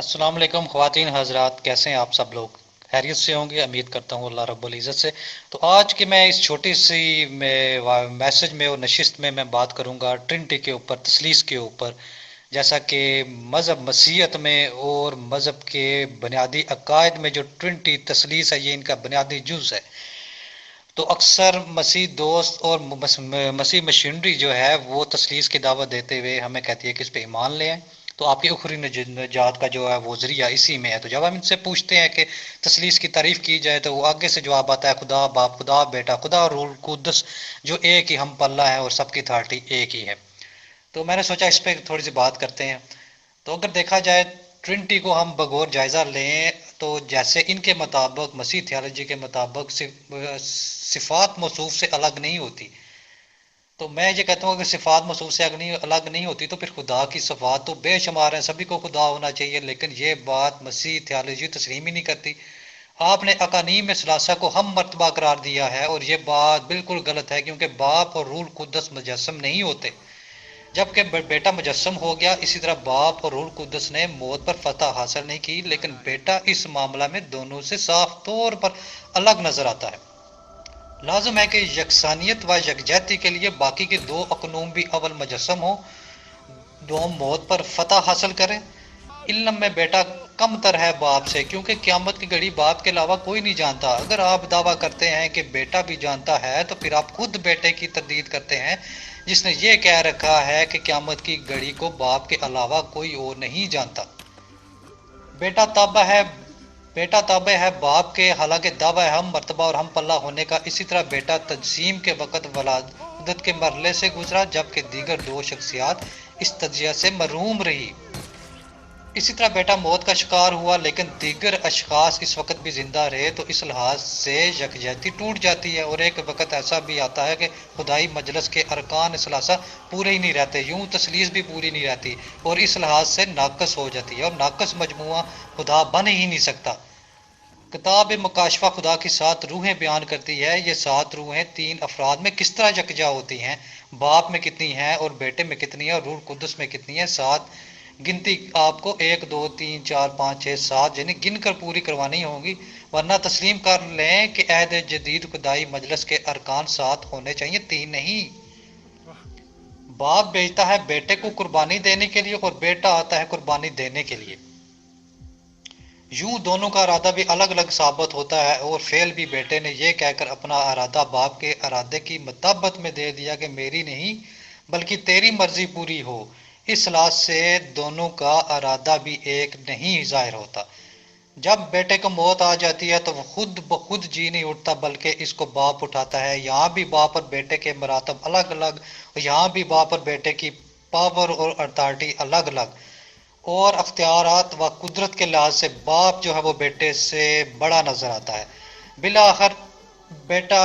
अस्सलाम वालेकुम ख़वातीन हज़रात, कैसे हैं आप सब लोग? खैरियत से होंगे, उम्मीद करता हूँ अल्लाह रब्बुल इज़्ज़त से। तो आज की मैं इस छोटी सी मैसेज में और नशिस्त में मैं बात करूँगा ट्रिनिटी के ऊपर, तसलीस के ऊपर। जैसा कि मज़हब मसीहत में और मज़हब के बुनियादी अकायद में जो ट्रिनिटी तसलीस है, ये इनका बुनियादी जुज़ है। तो अक्सर मसीह दोस्त और मसीह मशीनरी जो है वो तसलीस की दावत देते हुए हमें कहती है कि इस पे ईमान ले आए, तो आपकी उखरी नजात का जो है वो जरिया इसी में है। तो जब हम इनसे पूछते हैं कि तसलीस की तारीफ की जाए तो वो आगे से जवाब आता है खुदा बाप, खुदा बेटा, खुदा और रूह कुद्दस, जो एक ही हम पल्ला है और सबकी अथॉरिटी एक ही है। तो मैंने सोचा इस पर थोड़ी सी बात करते हैं। तो अगर देखा जाए ट्रिनिटी को हम बगौर जायज़ा लें तो जैसे इनके मुताबिक, मसीह थियोलॉजी के मुताबिक, सिफात मौसूफ से अलग नहीं होती। तो मैं ये कहता हूँ अगर सिफात मौसूफ से अलग नहीं होती तो फिर खुदा की सिफात तो बेशुमार हैं, सभी को खुदा होना चाहिए। लेकिन ये बात मसीह थियोलॉजी तस्लीम ही नहीं करती। आपने अकानीम सलासा को हम मर्तबा करार दिया है और ये बात बिल्कुल गलत है, क्योंकि बाप और रूल कुद्दस मुजस्सम नहीं होते। जबकि बेटा मुजस्सम हो गया, इसी तरह बाप और रूह कुद्दस ने मौत पर फतह हासिल नहीं की, लेकिन बेटा इस मामला में दोनों से साफ तौर पर अलग नजर आता है। लाजम है कि यकसानियत व यकजहती के लिए बाकी के दो अकनूम भी अव्वल मुजस्सम हो, दो मौत पर फतह हासिल करें। इल्म में बेटा कम तर है बाप से, क्योंकि क़यामत की घड़ी बाप के अलावा कोई नहीं जानता। अगर आप दावा करते हैं कि बेटा भी जानता है तो फिर आप खुद बेटे की तरदीद करते हैं, जिसने ये कह रखा है कि क़यामत की घड़ी को बाप के अलावा कोई और नहीं जानता। बेटा ताबा है बेटा ताबे है बाप के, हालांकि दावा है हम मर्तबा और हम पल्ला होने का। इसी तरह बेटा तजसीम के वक़्त वलादत के मरहले से गुजरा, जबकि दीगर दो शख्सियात इस तजिया से महरूम रही। इसी तरह बेटा मौत का शिकार हुआ, लेकिन दीगर अशखास इस वक्त भी जिंदा रहे, तो इस लिहाज से यकजहती टूट जाती है। और एक वक्त ऐसा भी आता है कि खुदाई मजलस के अरकान सलासा पूरे ही नहीं रहते, यूं तसलीस भी पूरी नहीं रहती और इस लिहाज से नाकस हो जाती है, और नाकस मजमुआ खुदा बन ही नहीं सकता। किताब मुकाशफा खुदा की सात रूहें बयान करती है, ये सात रूहें तीन अफराद में किस तरह यकजा होती हैं। बाप में कितनी हैं और बेटे में कितनी है और रूह कुद्दस में कितनी है। सात गिनती आपको 1 2 3 4 5 6 7 यानी गिन कर पूरी करवानी होगी, वरना तस्लीम कर लें कि अहद जदीद खुदाई मजलस के अरकान 7 होने चाहिए, 3 नहीं। बाप भेजता है बेटे को कुर्बानी देने के लिए और बेटा आता है कुर्बानी देने के लिए। यूं दोनों का इरादा भी अलग अलग साबित होता है और फेल भी बेटे ने यह कहकर अपना इरादा बाप के इरादे की मुताबत में दे दिया कि मेरी नहीं बल्कि तेरी मर्जी पूरी हो। इस लिहाज से दोनों का इरादा भी एक नहीं जाहिर होता। जब बेटे को मौत आ जाती है तो वो खुद ब खुद जी नहीं उठता, बल्कि इसको बाप उठाता है। यहाँ भी बाप और बेटे के मरातब अलग अलग, यहाँ भी बाप और बेटे की पावर और अथॉरिटी अलग अलग, और अख्तियारात व कुदरत के लिहाज से बाप जो है वो बेटे से बड़ा नजर आता है। बिला आखिर बेटा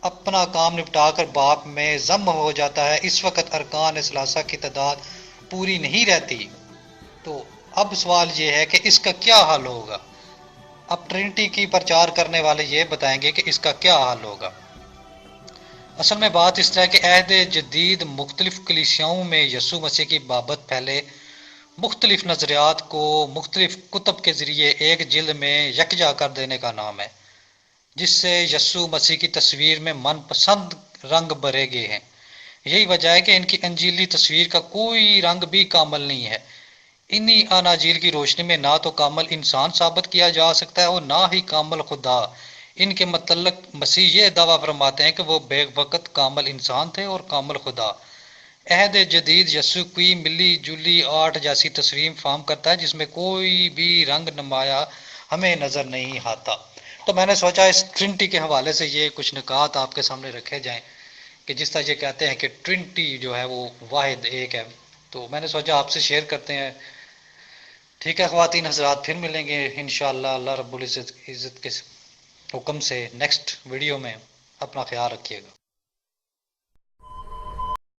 अपना काम निपटा कर बाप में जम हो जाता है। इस वक्त अरकान सलासा की तादाद पूरी नहीं रहती। तो अब सवाल ये है कि इसका क्या हल होगा। अब ट्रिनिटी की प्रचार करने वाले ये बताएंगे कि इसका क्या हल होगा। असल में बात इस तरह के अहद जदीद मुख्तलिफ कलीसियाओं में यसू मसीह की बाबत फैले मुख्तलिफ नज़रियात को मुख्तलिफ कुतब के ज़रिए एक जिल्द में यकजा कर देने का नाम है, जिससे यस्सु मसीह की तस्वीर में मनपसंद रंग भरे गए हैं। यही वजह है कि इनकी अंजीली तस्वीर का कोई रंग भी कामल नहीं है। इन्हीं अनाजील की रोशनी में ना तो कामल इंसान साबित किया जा सकता है और ना ही कामल खुदा। इनके मतलब मसीह ये दावा फरमाते हैं कि वो बेवक्त कामल इंसान थे और कामल खुदा। अहद जदीद यस्सु की मिली जुली आर्ट जैसी तस्वीर फार्म करता है, जिसमें कोई भी रंग नुमाया हमें नज़र नहीं आता। तो मैंने सोचा इस ट्रिनिटी के हवाले से ये कुछ निकात आपके सामने रखे जाएं कि जिस तरह ये कहते हैं कि ट्रिनिटी जो है वो वाहिद एक है, तो मैंने सोचा आपसे शेयर करते हैं। ठीक है ख्वातीन हज़रात, फिर मिलेंगे इंशाअल्लाह अल्लाह रब्बुल इज़्ज़त के हुक्म से नेक्स्ट वीडियो में। अपना ख्याल रखिएगा।